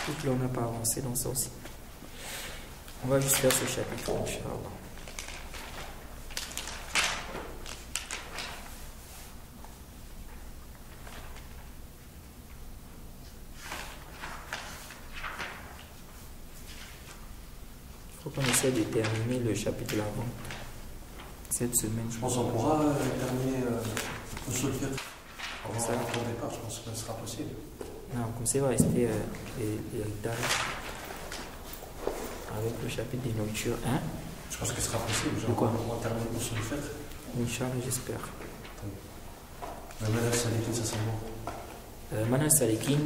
Donc là, on n'a pas avancé dans ça aussi. On va juste faire ce chapitre, Inch'Allah. Il faut qu'on essaie de terminer le chapitre de l'avant cette semaine. Je pense qu'on pourra terminer le solfège avant Ça. le départ, je pense que ce sera possible. Non, comme ça, il va rester l'héritage avec le chapitre des nourritures 1. Je pense que ce sera possible. De quoi? On va terminer le solfège. Inch'Allah, j'espère. Le Manhaj Salikin, ça c'est bon. Manhaj Salikin,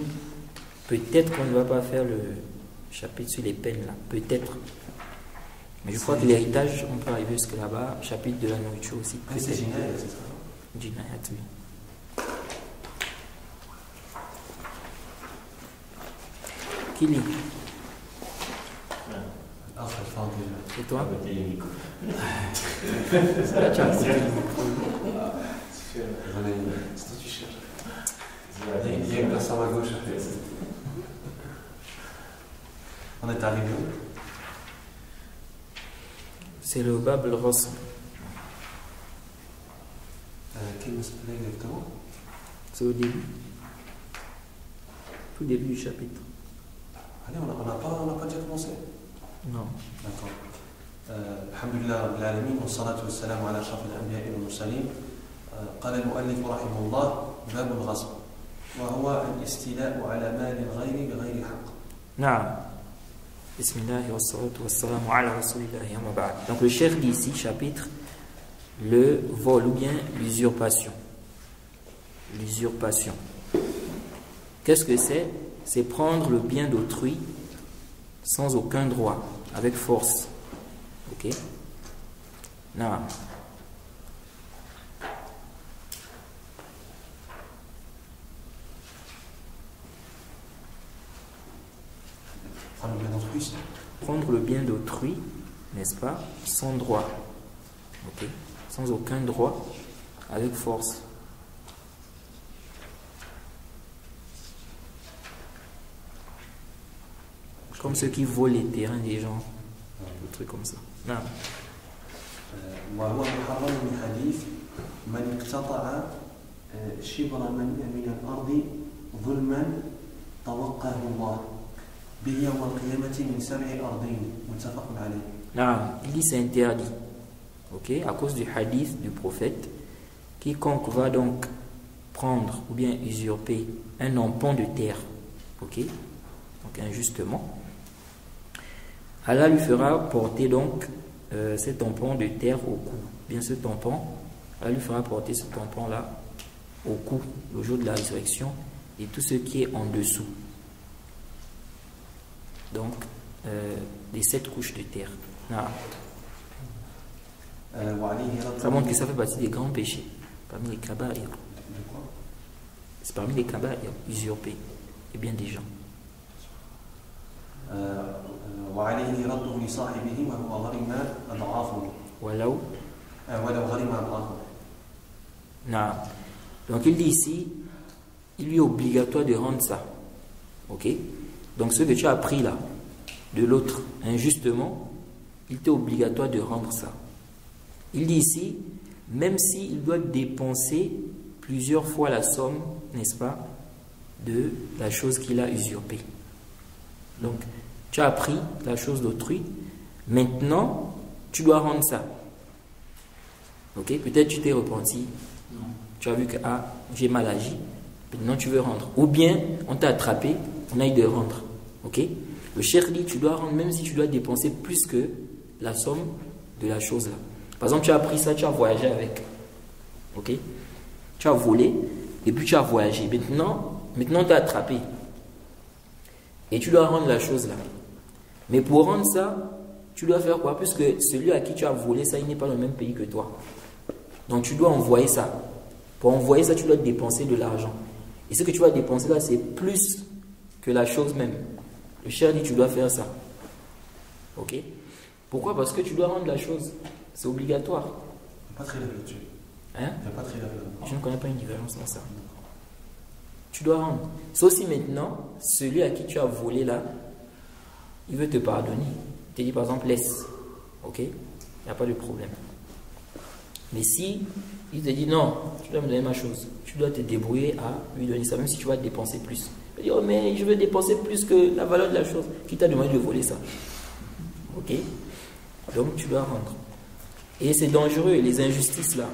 peut-être qu'on ne va pas faire le chapitre sur les peines là. Peut-être. Mais je crois que l'héritage, on peut arriver jusque là-bas. Chapitre de la nourriture aussi. Ah, c'est génial, c'est ça. Jinayat, oui. Qui lit? Ah, ça fait un peu. Et toi? C'est Ça là, tu as coupé le micro. C'est toi, tu cherches. Il y a une personne à ma gauche. On est arrivé où? C'est le Bab al-Rasm. Quel me s'appelait exactement? C'est au début. Tout début du chapitre. Allez, on n'a pas déjà commencé. Non. D'accord. Alhamdulillah Rabbil Alamin, wa salatu wa salam ala ashraf al-anbiya wal mursalin. قال المؤلف رحمه الله باب الغصب وهو الاستيلاء على مال الغير بغير حق. Naam. Bismillah wa salatu wa salam ala rasulillahi amma ba'd. Donc le cheikh dit ici, chapitre, le vol ou bien l'usurpation. L'usurpation. Qu'est-ce que c'est? C'est prendre le bien d'autrui sans aucun droit, avec force. Ok? Naam. Prendre le bien d'autrui, Prendre le bien d'autrui, n'est-ce pas, sans droit. Ok? Sans aucun droit, avec force. Comme ceux qui volent les terrains des gens. Des trucs comme ça. Non. وهو محرم من حديث من اقتطع شبرا من الأرض ظلما توقاه الله به يوم القيامة من 7 أرضين متفق عليه. Non, il dit c'est interdit. Ok? À cause du hadith du prophète, quiconque va donc prendre ou bien usurper un empan de terre, ok? Donc injustement, Allah lui fera porter donc cet empan de terre au cou. Bien ce tampon, Allah lui fera porter ce tampon-là au cou le jour de la résurrection et tout ce qui est en dessous. Donc, les 7 couches de terre. Non. Ça montre que ça fait partie des grands péchés, parmi les kaba'ir. C'est parmi les kaba'ir, usurper, et bien des gens. وعليه رده لصاحبه وهو غرم أضعافه ولو غرم أضعافه. Non. Donc il dit ici, il lui est obligatoire de rendre ça. Ok? Donc ce que tu as pris là, de l'autre, injustement, il t'est obligatoire de rendre ça. Il dit ici, même s'il doit dépenser plusieurs fois la somme, n'est-ce pas, de la chose qu'il a usurpée. Donc, tu as pris la chose d'autrui, maintenant, tu dois rendre ça. Ok? Peut-être tu t'es repenti, tu as vu que j'ai mal agi, maintenant tu veux rendre. Ou bien, on t'a attrapé, on a eu de rendre. Ok? Le cheikh dit, tu dois rendre même si tu dois dépenser plus que la somme de la chose là. Par exemple, tu as pris ça, tu as voyagé avec. Ok? Tu as volé et puis tu as voyagé. Maintenant on t'a attrapé. Et tu dois rendre la chose là. Mais pour rendre ça, tu dois faire quoi? Puisque celui à qui tu as volé ça, il n'est pas dans le même pays que toi. Donc tu dois envoyer ça. Pour envoyer ça, tu dois dépenser de l'argent. Et ce que tu vas dépenser là, c'est plus que la chose même. Le cheikh dit, tu dois faire ça. Ok? Pourquoi? Parce que tu dois rendre la chose. C'est obligatoire. Il n'y a pas très là-dessus. Hein? Il n'y a pas très là-dessus. Je ne connais pas une différence dans ça. tu dois rendre. Sauf si maintenant, celui à qui tu as volé là, il veut te pardonner. Il te dit par exemple, laisse. Ok? Il n'y a pas de problème. Mais si il te dit non, tu dois me donner ma chose, tu dois te débrouiller à lui donner ça, même si tu vas dépenser plus. Il dit, oh mais je veux dépenser plus que la valeur de la chose. Qui t'a demandé de voler ça? Ok? Donc tu dois rendre. Et c'est dangereux, les injustices là.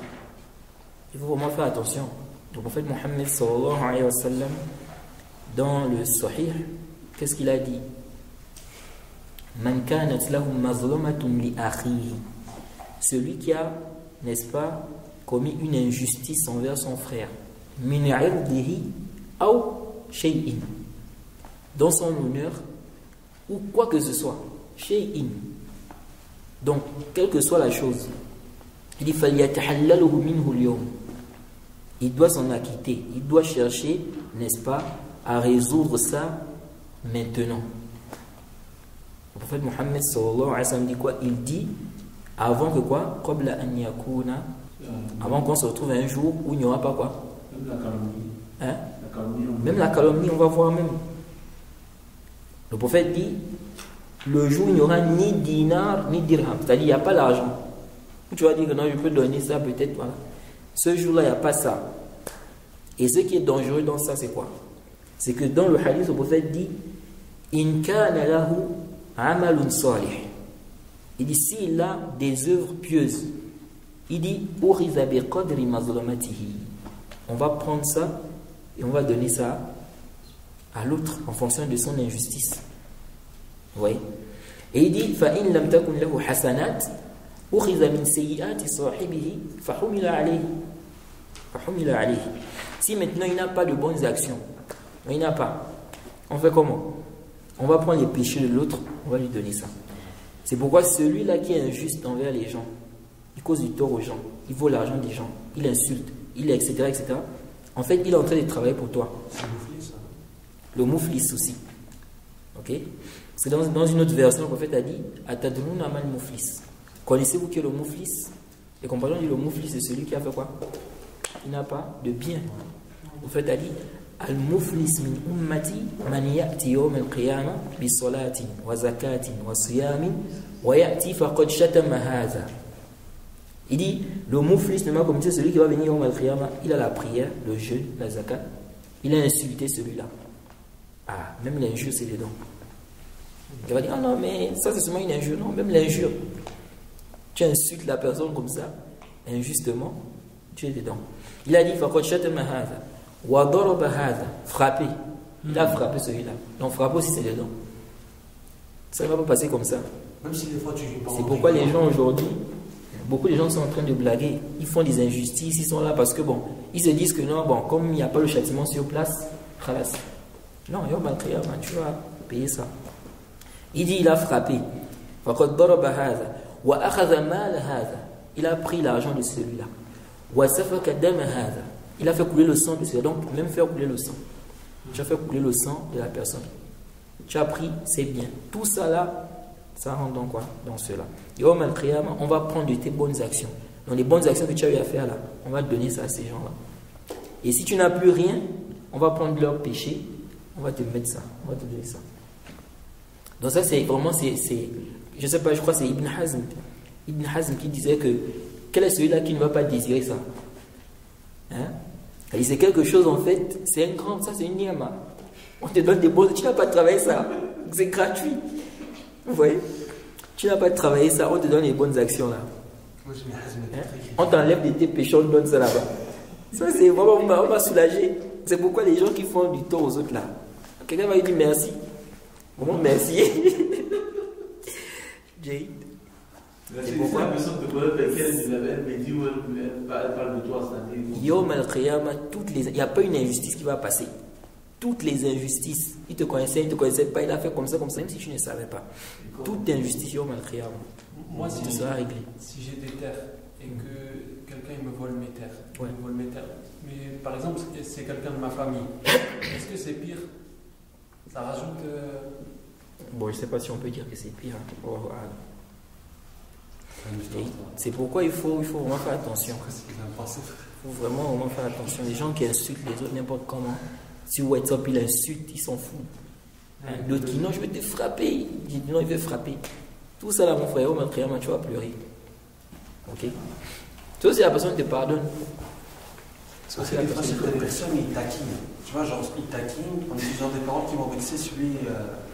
Il faut vraiment faire attention. Donc en fait, Mohammed sallallahu alayhi wa sallam, dans le Sahih, qu'est-ce qu'il a dit? Man kanat lahu mazlumatun li akhihi. Celui qui a, n'est-ce pas, commis une injustice envers son frère. Min irdihi aw shay'in. Dans son honneur, ou quoi que ce soit. Shay'in. Donc, quelle que soit la chose, il dit فَلْيَتَحَلَّلُهُ مِنْهُ الْيَوْمِ. Il doit s'en acquitter, il doit chercher, n'est-ce pas, à résoudre ça maintenant. Le prophète Mohammed sallallahu alayhi wa sallam dit quoi? Il dit avant que quoi? قَبْلَ أَنْ يَكُونَ. Avant qu'on se retrouve un jour où il n'y aura pas quoi? Même la calomnie. Hein? La calomnie, même la calomnie, on va voir même. Le prophète dit le jour où il n'y aura ni dinar ni dirham, c'est-à-dire il n'y a pas l'argent. Tu vas dire que non, je peux donner ça peut-être, voilà. Ce jour-là, il n'y a pas ça. Et ce qui est dangereux dans ça, c'est quoi? C'est que dans le hadith, le prophète dit in kana lahu amalun salih. Il dit s'il a des œuvres pieuses, il dit uriza bi qadri mazlamatihi. On va prendre ça et on va donner ça à l'autre en fonction de son injustice. Oui. Et il dit فَإِنْ لَمْ تَكُنْ لَهُ حَسَنَاتٍ أُخِذَ مِنْ سَيِّئَاتِ صَاحِبِهِ فَحُمِلَ عَلَيْهِ. Si maintenant il n'a pas de bonnes actions, il n'a pas, on fait comment? On va prendre les péchés de l'autre, on va lui donner ça. C'est pourquoi celui-là qui est injuste envers les gens, il cause du tort aux gens, il vole l'argent des gens, il insulte, il est etc., etc. En fait, il est en train de travailler pour toi. Le mouflis aussi. Ok? C'est dans une autre version, le prophète a dit Atadruna mal mouflis. Connaissez-vous qui est le mouflis? Les compagnons disent le mouflis, c'est celui qui a fait quoi? Il n'a pas de bien. Le prophète a dit Al mouflis min ummati man ya'ti yawm al-qiyamah bi salatin wa zakatin wa siyamin wa ya'ti faqad shatama hadha. Il dit le mouflis de ma communauté, c'est celui qui va venir yawm al-qiyamah, il a la prière, le jeûne, la zakat, il a insulté celui-là. Ah, même l'injure, c'est dedans. Il va dire, ah non, mais ça c'est seulement une injure. Non, même l'injure. Tu insultes la personne comme ça, injustement, tu es dedans. Il a dit, frapper. Il a frappé celui-là. Donc frapper aussi, c'est dedans. Ça ne va pas passer comme ça. Même si des fois tu joues pas. C'est pourquoi les gens aujourd'hui, beaucoup de gens sont en train de blaguer. Ils font des injustices, ils sont là parce que bon, ils se disent que non, bon, comme il n'y a pas le châtiment sur place, khalas. Non, tu vas payer ça. Il dit il a frappé. Il a pris l'argent de celui-là. Il a fait couler le sang de celui-là. Donc, même faire couler le sang. Tu as fait couler le sang de la personne. Tu as pris, c'est bien. Tout ça là, ça rentre dans quoi? Dans cela. On va prendre de tes bonnes actions. Donc, les bonnes actions que tu as eu à faire là, on va te donner ça à ces gens-là. Et si tu n'as plus rien, on va prendre leur péché. On va te mettre ça, on va te donner ça. Donc ça c'est vraiment, je sais pas, je crois que c'est Ibn Hazm qui disait que quel est celui-là qui ne va pas désirer ça? Hein? Et c'est quelque chose en fait, c'est un grand, ça c'est une ni'ma. On te donne des bonnes, tu n'as pas travaillé ça, c'est gratuit. Vous voyez? Tu n'as pas travaillé ça, on te donne les bonnes actions là. Hein? On t'enlève de tes péchés, on te donne ça là-bas. Ça c'est vraiment, on va soulager. C'est pourquoi les gens qui font du tort aux autres là, quelqu'un va lui dire merci. Comment merci? Jade. C'est pourquoi la personne te connaît elle me dit où elle parle de toi. Yom al-Qiyamah, il n'y a pas une injustice qui va passer. Toutes les injustices, il te connaissait pas, il a fait comme ça, même si tu ne savais pas. Toute injustice, Yom al-Qiyamah. Moi, si j'ai des terres et que quelqu'un me vole mes terres, ouais. me vole mes terres. Mais par exemple, c'est quelqu'un de ma famille. Est-ce que c'est pire? Ça rajoute. Bon, je ne sais pas si on peut dire que c'est pire. Oh, c'est pourquoi il faut vraiment faire attention. Il faut vraiment faire attention. Les gens qui insultent les autres n'importe comment, Sur WhatsApp, il insulte, il s'en fout. L'autre qui, non, je vais te frapper. Il dit, non, il veut frapper. Tout ça là, mon frère, au moment tu vas pleurer. Ok? Ça, c'est la personne qui te pardonne. Parce que des fois, certaines personnes, ils taquinent. Tu vois, genre, ils taquinent en utilisant des paroles qui vont vexer celui.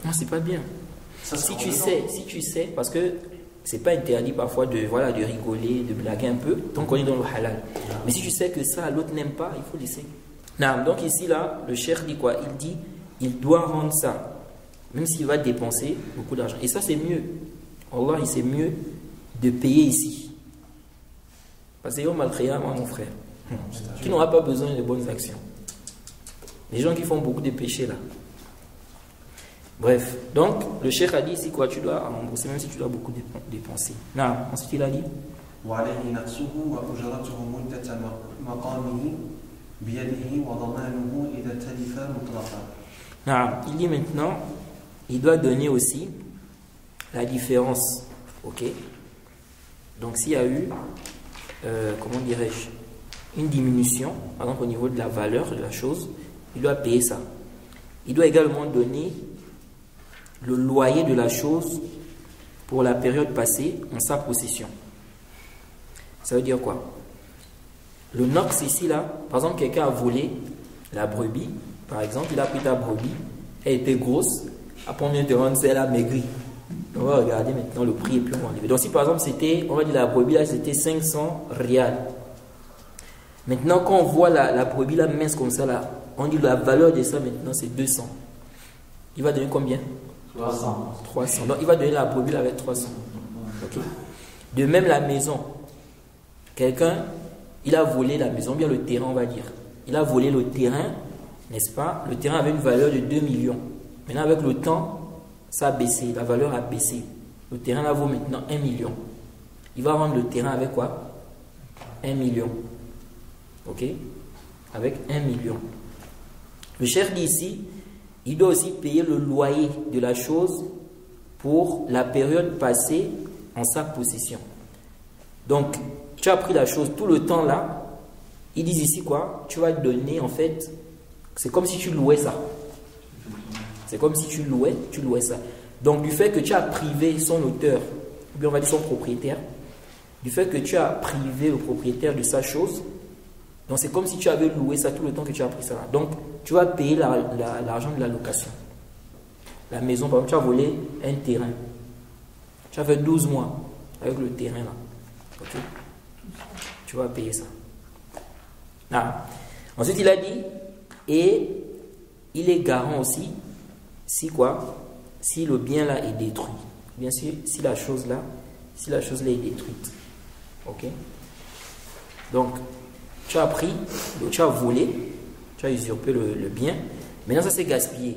Non, c'est pas bien. Ça, Si tu sais, parce que c'est pas interdit parfois de rigoler, de blaguer un peu, tant qu'on est dans le halal. Mais si tu sais que ça, l'autre n'aime pas, il faut laisser. Non, donc ici, là, le cheikh dit quoi? Il dit, il doit rendre ça, même s'il va dépenser beaucoup d'argent. Et ça, c'est mieux. Allah, il sait mieux de payer ici. Parce que Yom al-Khiyamah, mon frère, qui n'aura pas besoin de bonnes actions. Les gens qui font beaucoup de péchés, là. Bref, donc le cheikh a dit ici quoi, tu dois rembourser même si tu dois beaucoup dépenser. Non, ensuite il a dit non, il dit maintenant, il doit donner aussi la différence. Ok. Donc s'il y a eu, comment dirais-je, une diminution, par exemple au niveau de la valeur de la chose, il doit payer ça. Il doit également donner le loyer de la chose pour la période passée en sa possession. Ça veut dire quoi? Le nox ici, là, par exemple, quelqu'un a volé la brebis, par exemple, il a pris ta brebis, elle était grosse, après on vient te rendre, elle a maigri. On va regarder maintenant le prix et puis on va enlever. Donc si par exemple c'était, on va dire la brebis là, c'était 500 rials. Maintenant quand on voit la brebis là mince comme ça là, on dit la valeur de ça maintenant c'est 200. Il va donner combien? 300. Donc il va donner la brebis avec 300. Okay. De même la maison. Quelqu'un, il a volé la maison, bien le terrain on va dire. Il a volé le terrain, n'est-ce pas? Le terrain avait une valeur de 2 millions. Maintenant avec le temps, ça a baissé, la valeur a baissé. Le terrain là vaut maintenant 1 million. Il va rendre le terrain avec quoi? 1 million. Ok? Avec 1 million. Le cheikh dit ici, il doit aussi payer le loyer de la chose pour la période passée en sa possession. Donc, tu as pris la chose tout le temps là. Ils disent ici quoi? Tu vas donner en fait, c'est comme si tu louais ça. C'est comme si tu louais ça. Donc, du fait que tu as privé son auteur, ou bien on va dire son propriétaire, du fait que tu as privé le propriétaire de sa chose, donc c'est comme si tu avais loué ça tout le temps que tu as pris ça. Donc, tu vas payer l'argent de la location. La maison, par exemple, tu as volé un terrain. Tu as fait 12 mois avec le terrain là. Ok? Tu vas payer ça. Ah. Ensuite, il a dit, et il est garant aussi, si quoi? Si le bien là est détruit. Bien sûr, si la chose là est détruite. Ok? Donc, tu as pris, tu as volé, tu as usurpé le bien. Maintenant, ça s'est gaspillé.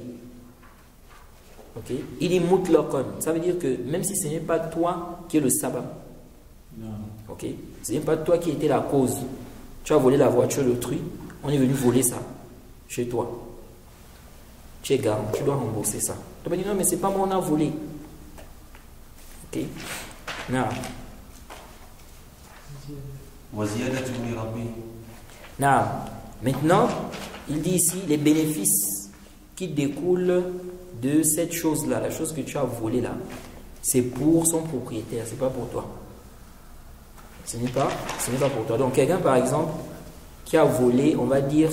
Ok? Il est mutlaqan. Ça veut dire que même si ce n'est pas toi qui es le sabab. Ok? Ce n'est pas toi qui étais la cause. Tu as volé la voiture d'autrui. On est venu voler ça chez toi. Tu es garant. Tu dois rembourser ça. Tu vas dire non, mais c'est pas moi, on a volé. Ok? Non. Non. Maintenant, il dit ici les bénéfices qui découlent de cette chose-là, la chose que tu as volée là, c'est pour son propriétaire, c'est pas pour toi. Ce n'est pas pour toi. Donc quelqu'un par exemple qui a volé, on va dire,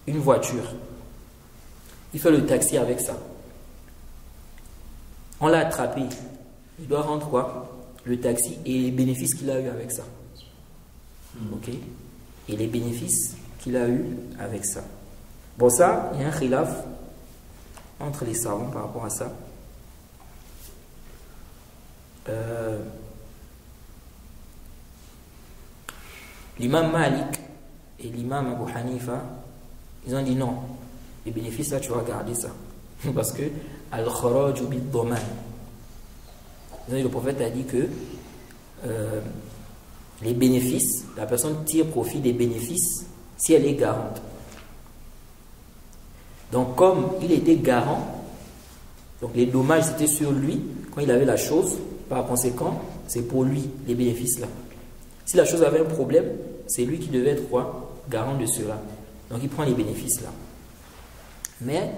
une voiture, il fait le taxi avec ça. On l'a attrapé, il doit rendre quoi? Le taxi et les bénéfices qu'il a eu avec ça. Ok? Et les bénéfices qu'il a eu avec ça. Bon, ça, il y a un khilaf entre les savants par rapport à ça. L'imam Malik et l'imam Abu Hanifa, ils ont dit non, les bénéfices là, tu vas garder ça. Parce que al-kharaju bid-daman. Le prophète a dit que les bénéfices, la personne tire profit des bénéfices si elle est garante. Donc comme il était garant, donc les dommages c'était sur lui quand il avait la chose, par conséquent c'est pour lui les bénéfices là. Si la chose avait un problème, c'est lui qui devait être quoi? Garant de cela. Donc il prend les bénéfices là. Mais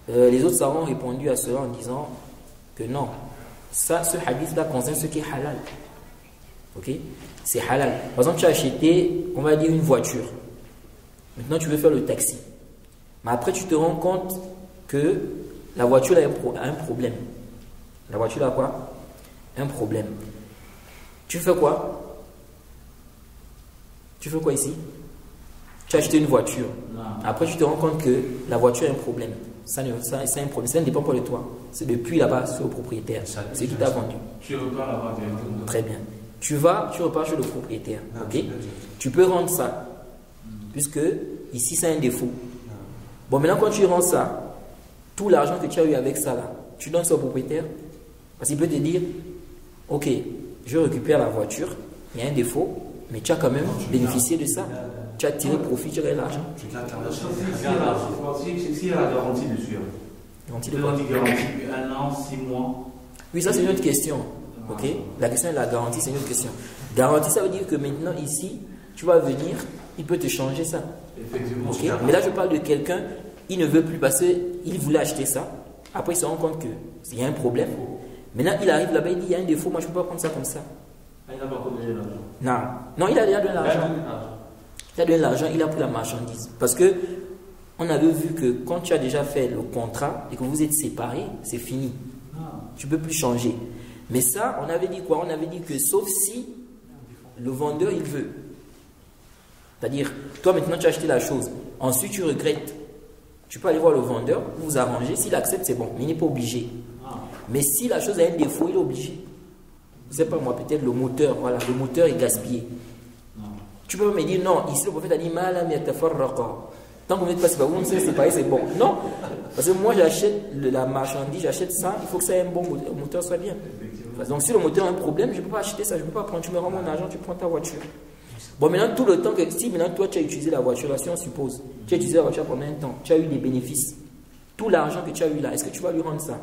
les autres savants ont répondu à cela en disant que non, ça, ce hadith-là concerne ce qui est halal. Ok? C'est halal. Par exemple, tu as acheté, on va dire, une voiture. Maintenant, tu veux faire le taxi. Mais après, tu te rends compte que la voiture a un problème. La voiture a quoi? Un problème. Tu fais quoi? Tu fais quoi ici? Tu as acheté une voiture. Après, tu te rends compte que la voiture a un problème. Ça, c'est un problème. Ça ne dépend pas de toi. C'est depuis là-bas, c'est au propriétaire. C'est qui t'a vendu. Tu repars là-bas directement. Très bien. Tu repars chez le propriétaire. Ok? Tu peux rendre ça. Puisque ici, c'est un défaut. Bon, maintenant, quand tu rends ça, tout l'argent que tu as eu avec ça, là, tu donnes ça au propriétaire. Parce qu'il peut te dire, ok, je récupère la voiture, il y a un défaut, mais tu as quand même bénéficié de ça. Tu as tiré profit, tu as gagné l'argent. S'il y a la garantie dessus, Garantie de quoi? garantie 1 an, 6 mois. Oui, ça c'est une autre question. Ok? La question de la garantie, c'est une autre question. Garantie, ça veut dire que maintenant, ici, tu vas venir, il peut te changer ça. Effectivement. Okay? Mais là, je parle de quelqu'un, il ne veut plus parce qu'il voulait acheter ça. Après, il se rend compte qu'il y a un problème. Maintenant, il arrive là-bas, il dit il y a un défaut, moi je ne peux pas prendre ça comme ça. Il n'a pas encore donné l'argent. Non, il a déjà donné l'argent. Il a donné l'argent, il a pris la marchandise. Parce que on avait vu que quand tu as déjà fait le contrat et que vous êtes séparés, c'est fini. Tu ne peux plus changer. Mais ça, on avait dit quoi? On avait dit que sauf si le vendeur il veut. C'est-à-dire, toi maintenant tu as acheté la chose, ensuite tu regrettes. Tu peux aller voir le vendeur, vous arranger, s'il accepte c'est bon, mais il n'est pas obligé. Mais si la chose a un défaut, il est obligé. Je ne sais pas moi, peut-être le moteur, voilà, le moteur est gaspillé. Tu peux me dire non, ici le prophète a dit malam yatafarraqa. Tant que vous n'êtes pas séparés, vous ne savez séparer, c'est bon. Non, parce que moi j'achète la marchandise, j'achète ça, il faut que ça ait un bon moteur, le moteur soit bien. Donc si le moteur a un problème, je ne peux pas acheter ça, je ne peux pas prendre, tu me rends mon argent, tu prends ta voiture. Bon, maintenant, tout le temps que, si maintenant toi tu as utilisé la voiture, là, si on suppose, tu as utilisé la voiture pendant un temps, tu as eu des bénéfices, tout l'argent que tu as eu là, est-ce que tu vas lui rendre ça?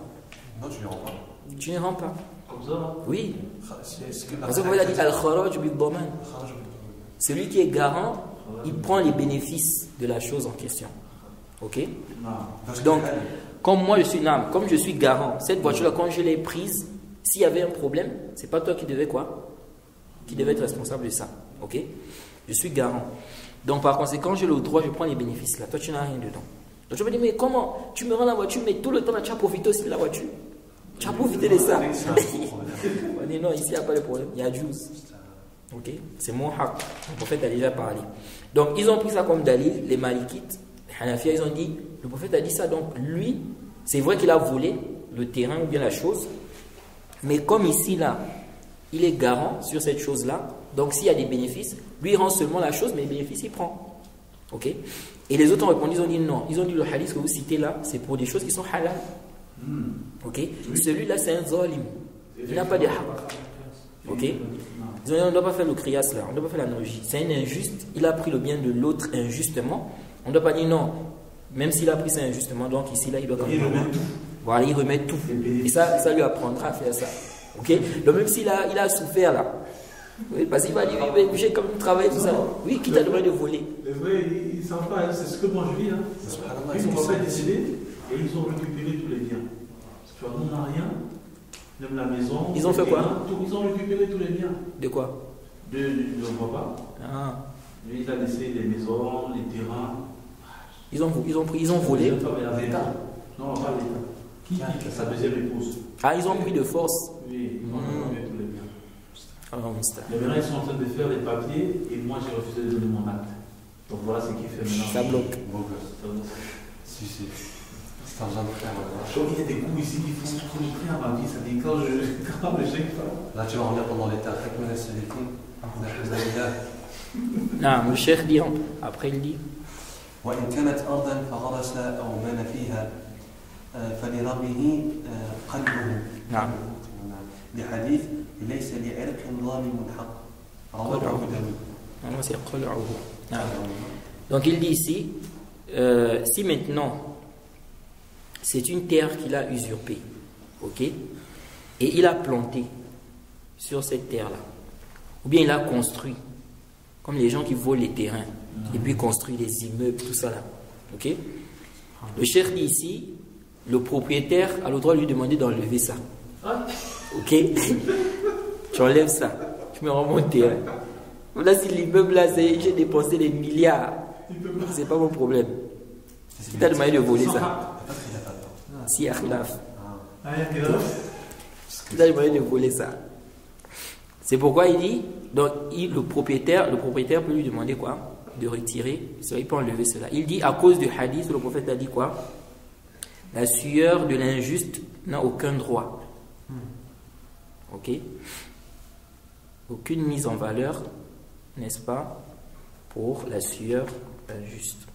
Non, tu ne rends pas. Tu ne rends pas. Comme ça? Oui. Parce que vous avez dit al-kharaj bil-daman. Celui qui est garant, il prend les bénéfices de la chose en question. Ok? Donc, comme moi je suis garant, cette voiture-là, quand je l'ai prise, s'il y avait un problème, c'est pas toi qui devais quoi? Qui devait être responsable de ça. Ok? Je suis garant. Donc, par conséquent, j'ai le droit, je prends les bénéfices là. Toi, tu n'as rien dedans. Donc, je me dis, mais comment? Tu me rends la voiture, mais tout le temps, là, tu as profité aussi de la voiture. Tu as profité de ça. On dit non, ici, il n'y a pas de problème. Il y a juice. Ok? C'est mon haq. Le prophète a déjà parlé. Donc, ils ont pris ça comme dalil, les malikites, les hanafiyas, ils ont dit, le prophète a dit ça, donc lui, c'est vrai qu'il a volé le terrain ou bien la chose, mais comme ici, là, il est garant sur cette chose-là, donc s'il y a des bénéfices, lui, il rend seulement la chose, mais les bénéfices, il prend. Ok? Et les autres ont répondu, ils ont dit non. Ils ont dit le hadith que vous citez là, c'est pour des choses qui sont halal. Ok? Celui-là, c'est un zalim. Il n'a pas de haq. Ok? Ils ont dit, on ne doit pas faire le kriyas là, on ne doit pas faire l'analogie. C'est un injuste, il a pris le bien de l'autre injustement. On ne doit pas dire non, même s'il a pris ça injustement, donc ici là, il doit quand même. Voilà, il remet tout. Et ça lui apprendra à faire ça. Ok? Donc même s'il a souffert là, oui, parce qu'il va dire, oui, j'ai quand même travaillé, tout ça. Oui, qui t'a demandé de voler? Les vrais, ils ne savent pas, c'est ce que moi je vis. Hein. Ils sont pas décédés et ils ont récupéré tous les biens. Tu vois, nous on n'a rien, même la maison. Ils ont fait quoi? Ils ont récupéré tous les biens. De quoi? De mon papa. Ah. Lui, il a laissé les maisons, les terrains. Ils ont volé. L'État. Non, pas l'État. Sa deuxième épouse. Ah, ils ont pris de force. Oui, ils ont récupéré tous les biens. Ah, mais maintenant, ils sont en train de faire les papiers et moi, j'ai refusé de donner mon acte. Donc voilà ce qui fait maintenant. Ça bloque. Si. C'est un genre de frère. Je trouve qu'il y a des coups ici qui font trop de prix à ma vie. Ça dit quand je sais pas. Là, tu vas revenir pendant l'état. Non, le cheikh dit, après il dit. وإن كانت أرضا فغرس أو بنى فيها فلربه قلبه. نعم. لحديث ليس لعرق ظالم حق. رواه أبو داود. Donc il dit ici, si maintenant c'est une terre qu'il a usurpée, ok, et il a planté sur cette terre-là, ou bien il a construit, comme les gens qui volent les terrains, et puis construisent des immeubles, tout ça là, ok. Le cheikh dit ici, le propriétaire a le droit de lui demander d'enlever ça. Ok? Tu enlèves ça. Tu me rends mon terrain. Là, si l'immeuble là, j'ai dépensé des milliards, c'est pas mon problème. Qui t'a demandé de voler ça? Si, il y a khilaf. Qui t'a demandé de voler ça? C'est pourquoi il dit, donc le propriétaire peut lui demander quoi? De retirer, il peut enlever cela. Il dit, à cause du hadith, le prophète a dit quoi? La sueur de l'injuste n'a aucun droit. Ok? Aucune mise en valeur, n'est-ce pas, pour la sueur injuste.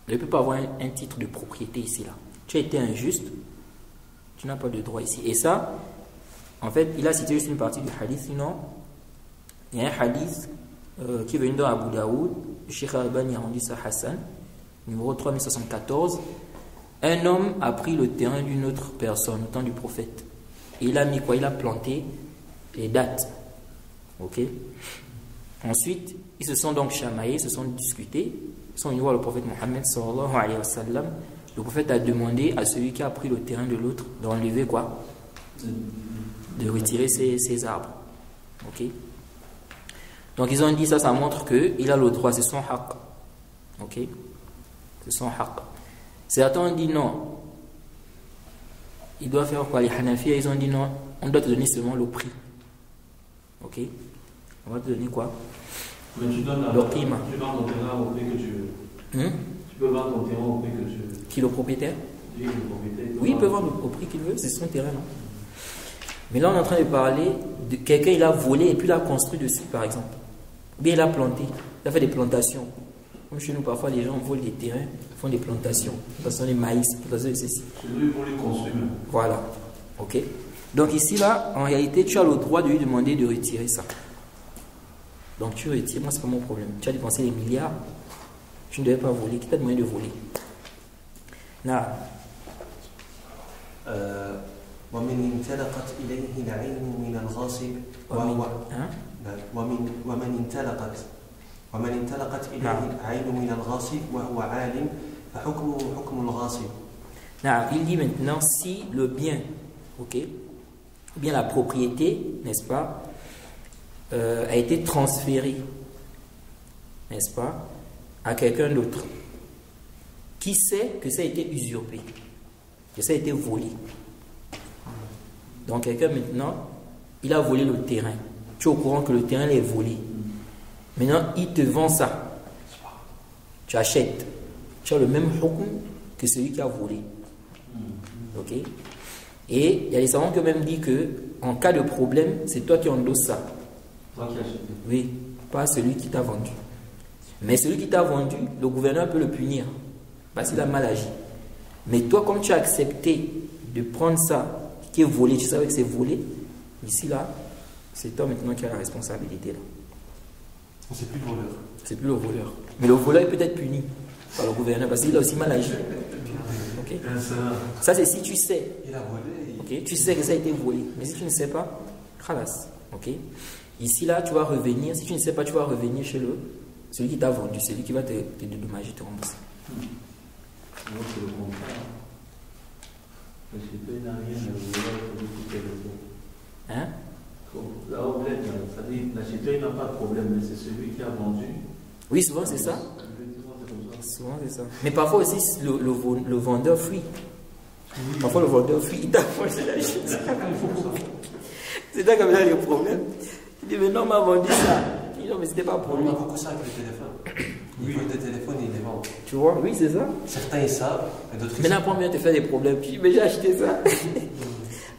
Il ne peut pas avoir un titre de propriété ici, là. Tu as été injuste, tu n'as pas de droit ici. Et ça, en fait, il a cité juste une partie du hadith, sinon, il y a un hadith qui est venu dans Abu Daoud, le Cheikh Al-Albani a rendu ça Hassan, numéro 3074. Un homme a pris le terrain d'une autre personne au temps du prophète. Et il a mis quoi? Il a planté les dattes. Ok? Ensuite, ils se sont donc chamaillés, ils se sont discutés. Ils sont venus voir le prophète Mohammed sallallahu alayhi wa sallam. Le prophète a demandé à celui qui a pris le terrain de l'autre d'enlever quoi? De retirer ses arbres. Ok? Donc ils ont dit ça montre qu'il a le droit, c'est son haq. Ok? C'est son haq. Certains ont dit non. Il doit faire quoi? Les Hanafiya, ils ont dit non, on doit te donner seulement le prix. Ok? On va te donner quoi? Mais tu donnes le prix. Tu vends ton terrain au prix que tu veux. Tu peux vendre ton terrain au prix que tu veux. Qui, le propriétaire? Oui, le propriétaire. Oui, il peut vendre au prix qu'il veut, c'est son terrain, non? Mais là, on est en train de parler de quelqu'un, il a volé et puis il a construit dessus, par exemple. Ou bien il a planté, il a fait des plantations. Comme chez nous, parfois, les gens volent des terrains, font des plantations, plantations de maïs, plantations de ceci. C'est lui pour les construire. Voilà. Ok. Donc ici, là, en réalité, tu as le droit de lui demander de retirer ça. Donc tu retires, moi, c'est pas mon problème. Tu as dépensé des milliards, tu ne devais pas voler. Qui t'a demandé de voler? Non. ومن انطلقت إليه العين من الغاصب وهو ومن انطلقت إليه العين من الغاصب وهو عالم فحكمه حكم الغاصب. Il dit maintenant si le bien, ok, ou bien la propriété, n'est-ce pas, a été transférée, n'est-ce pas, à quelqu'un d'autre, qui sait que ça a été usurpé, que ça a été volé. Donc quelqu'un maintenant, il a volé le terrain. Tu es au courant que le terrain est volé. Maintenant, il te vend ça. Tu achètes. Tu as le même hukm que celui qui a volé. Ok? Et il y a les savants qui ont même dit que en cas de problème, c'est toi qui endosses ça. Toi qui achètes. Oui, pas celui qui t'a vendu. Mais celui qui t'a vendu, le gouverneur peut le punir parce qu'il a mal agi. Mais toi, comme tu as accepté de prendre ça qui est volé, tu savais que c'est volé, ici là, c'est toi maintenant qui as la responsabilité là. C'est plus le voleur. C'est plus le voleur. Mais le voleur peut être puni par le gouverneur parce qu'il a aussi mal agi. Okay. Ça c'est si tu sais. Il a volé. Okay. Tu sais que ça a été volé. Mais si tu ne sais pas, khalas. Ok. Ici là, tu vas revenir. Si tu ne sais pas, tu vas revenir chez celui qui t'a vendu, celui qui va te dédommager, te rembourser. Donc c'est le contraire. Parce que tu n'as rien à vouloir. Hein? Là, l'acheteur n'a pas de problème, mais c'est celui qui a vendu. Oui, souvent c'est ça. Souvent c'est ça. Mais parfois aussi le vendeur fuit. Parfois le vendeur fuit, il t'a vendu la chose. C'est ça comme ça le problème. Il dit mais non, on m'a vendu ça. Il dit non, mais c'était pas pour lui. On a beaucoup ça avec les téléphones. Ils vendent des téléphones et ils les vendent. Tu vois, oui, c'est ça. Certains ils savent, et d'autres ils savent. Maintenant, après, on te fait des problèmes. Tu dis mais j'ai acheté ça.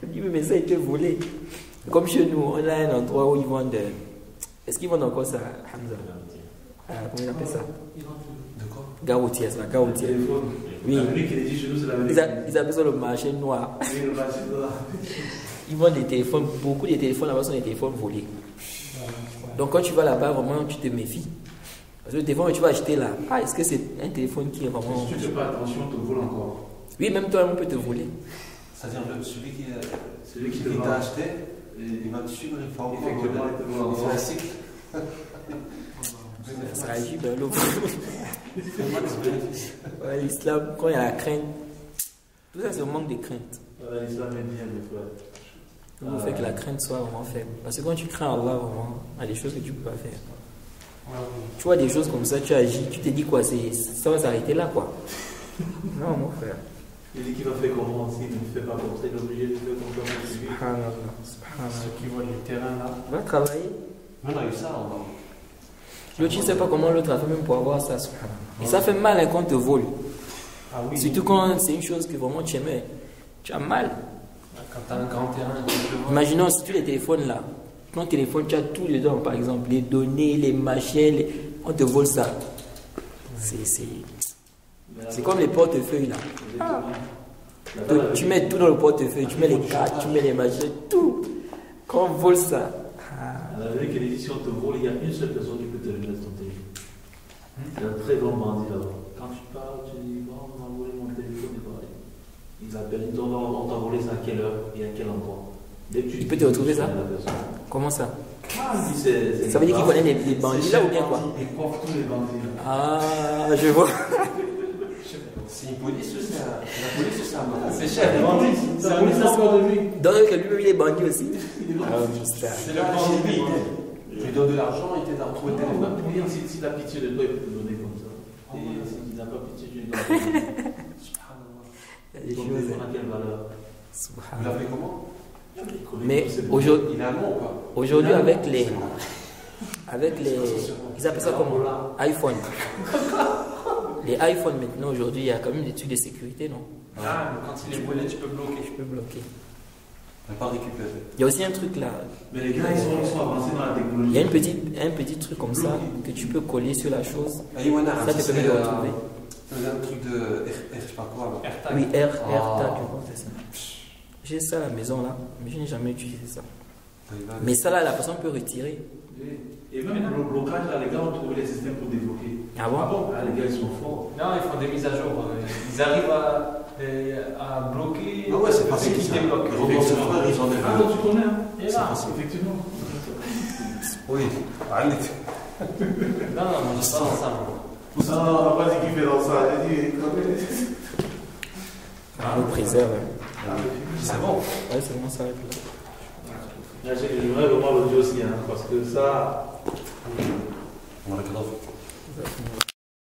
Il dit mais ça a été volé. Comme chez nous, on a un endroit où ils vendent. Est-ce qu'ils vendent encore ça, Hamza? Comment ils appellent ça? De quoi? Garoutier, ça, garoutier. Oui. Ils appellent ça le marché noir. Oui, le marché noir. Ils vendent des téléphones, beaucoup de téléphones là-bas sont des téléphones volés. Donc quand tu vas là-bas, vraiment, tu te méfies. Parce que le téléphone que tu vas acheter là, est-ce que c'est un téléphone qui est vraiment. Si tu ne fais pas attention, on te vole encore. Oui, même toi, on peut te voler. C'est-à-dire celui qui t'a acheté, il va te suivre, il faut encore voler. Il fait un cycle. Ça agit, ben, Ouais, l'islam, quand il y a la crainte, tout ça c'est un manque de crainte. L'islam est bien, mes frères. Il faut que la crainte soit vraiment faible. Parce que quand tu crains Allah, vraiment, il y a des choses que tu ne peux pas faire. Tu vois des choses comme ça, tu agis, tu te dis quoi, ça va s'arrêter là quoi. Non mon frère. Il dit qu'il va faire comment s'il ne fait pas comme ça, il est obligé de faire comme ça. Subhanallah. Ceux qui voient le terrain là. Va travailler. Mais on a eu ça, on va. L'autre, tu ne sais pas comment l'autre a fait même pour avoir ça, subhanallah. Et ça fait mal hein, quand on te vole. Ah oui. Surtout quand c'est une chose que vraiment tu aimais. Tu as mal. Quand tu as un grand terrain, tu peux voir. Imaginons si tu les téléphones là. Ton téléphone, tu as tout dedans, par exemple, les données, les machines, on te vole ça. C'est comme les portefeuilles là. Tu mets tout dans le portefeuille, tu mets les cartes, tu mets les machines, tout. Quand on vole ça. La vérité, que si on te vole, il y a une seule personne qui peut te remettre ton téléphone. C'est un très grand bandit là-bas. Quand tu parles, tu dis, bon, on m'a volé mon téléphone et pareil. Il appelle, on t'a volé ça à quelle heure et à quel endroit. Il peut te retrouver ça? Comment ça? Ça veut dire qu'il connaît les bandits là ou bien quoi? Il coiffe tous les bandits là. Ah, je vois. C'est une police ou ça? La police ou ça? C'est cher, les bandits. C'est la police encore de lui. Donc lui-même il est bandit aussi. C'est le bandit. Tu lui donnes de l'argent, il t'aide à retrouver le téléphone. S'il a pitié de toi, il peut te donner comme ça. Et s'il n'a pas pitié, tu lui donnes. Il y a des Ton choses. téléphone a quelle valeur? Vous l'appelez comment? Mais aujourd'hui, Il est allemand ou pas? aujourd'hui avec les, ils appellent ça comment? iPhone. Les iPhones maintenant aujourd'hui, il y a quand même des trucs de sécurité, non? Ah, quand il est volé, tu peux bloquer. Je peux bloquer. On va pas récupérer. Il y a aussi un truc là. Mais les gars, ils sont avancés dans la technologie. Il y a un petit truc comme ça que tu peux coller sur la chose. Ça te permet de retrouver. C'est un truc de je sais pas quoi. AirTag. Oui, AirTag, je pense, c'est ça. J'ai ça à la maison là, mais je n'ai jamais utilisé ça. Mais ça là, la personne peut retirer. Et même le blocage, là, les gars ont trouvé les systèmes pour débloquer. Ah bon? Ah, les gars, ils sont forts. Non, ils font des mises à jour. Ils arrivent à bloquer. Ah ouais, c'est ceux facile. qui Ça. débloquent. Ils remontent ce frère, ils enlèvent. Ah, donc tu connais, hein? Et là, Effectivement. Oui. Allez. non, moi je suis pas dans ça. Moi. Ça, on n'a pas dit qu'il fait dans ça. J'ai dit, On le préserve. C'est bon. Ouais, c'est vraiment ça. j'aimerais vraiment le dire aussi, hein, parce que ça. On va le cadavre.